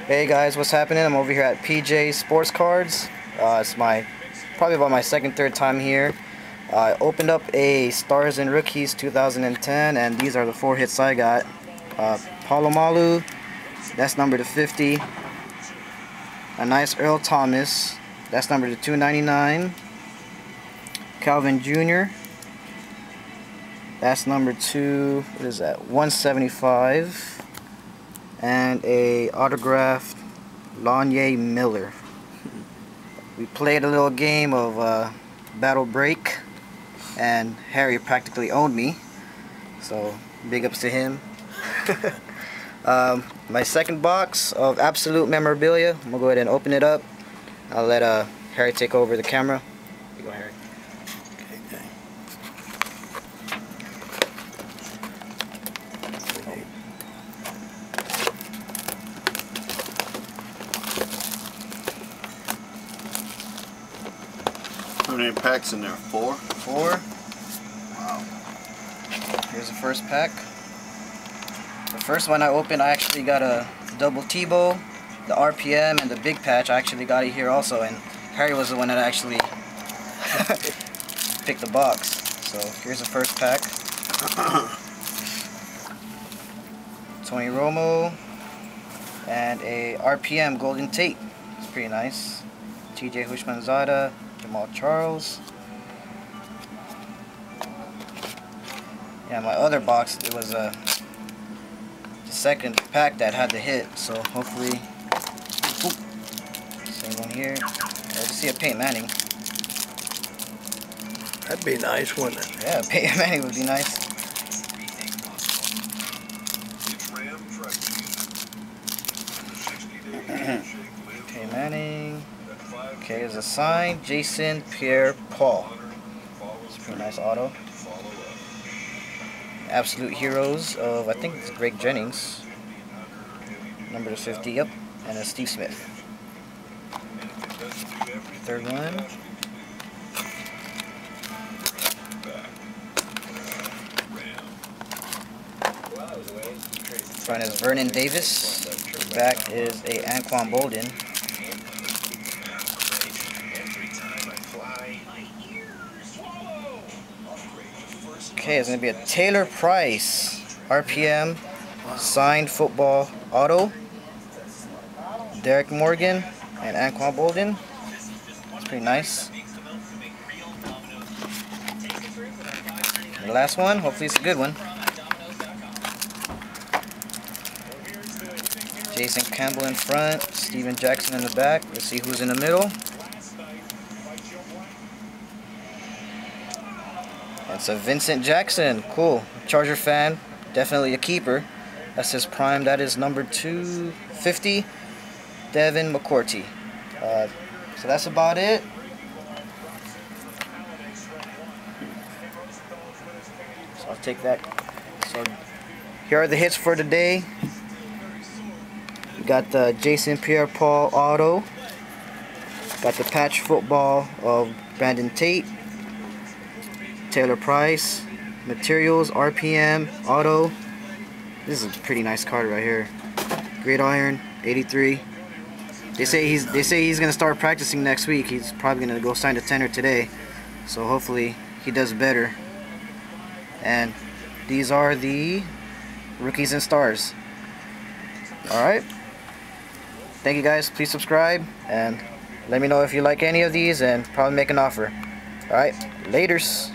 Hey guys, what's happening? I'm over here at PJ Sports Cards. It's probably about my second, third time here. I opened up a Stars and Rookies 2010, and these are the 4 hits I got. Palomalu, that's number to 50. A nice Earl Thomas, that's number to 299. Calvin Jr., that's number to, what is that, 175. And a autographed Lonnie Miller. We played a little game of Battle Break, and Harry practically owned me, so big ups to him. My second box of Absolute Memorabilia, I'm gonna go ahead and open it up. I'll let Harry take over the camera. Here you go, Harry. How many packs in there? 4? 4. Wow. Here's the first pack. The first one I opened, I actually got a double T-bow, the RPM, and the big patch. I actually got it here also, and Harry was the one that actually picked the box. So here's the first pack. Tony Romo and a RPM Golden Tate. It's pretty nice. TJ Hushmanzada, Jamal Charles. Yeah, my other box, it was the second pack that had the hit, so hopefully, same one here. I just see a Peyton Manning. That'd be nice, wouldn't it? Yeah, Peyton Manning would be nice. Peyton Manning. Okay, there's a sign, Jason Pierre-Paul. It's a pretty nice auto. Absolute Heroes of, I think it's Greg Jennings. Number to 50, yep. And a Steve Smith. Third one. Front is Vernon Davis. Back is a Anquan Bolden. Okay, it's going to be a Taylor Price RPM signed football auto. Derek Morgan and Anquan Bolden. It's pretty nice. And the last one, hopefully it's a good one. Jason Campbell in front, Steven Jackson in the back. Let's see who's in the middle. It's a Vincent Jackson. Cool. Charger fan. Definitely a keeper. That's his prime. That is number 250. Devin McCourty. So that's about it. So I'll take that. So here are the hits for today. We got the Jason Pierre-Paul auto. Got the patch football of Brandon Tate. Taylor Price, Materials, RPM, Auto. This is a pretty nice card right here. Gridiron, 83. They say he's gonna start practicing next week. He's probably gonna go sign a tenner today. So hopefully he does better. And these are the Rookies and Stars. Alright. Thank you guys. Please subscribe and let me know if you like any of these and probably make an offer. Alright, laters.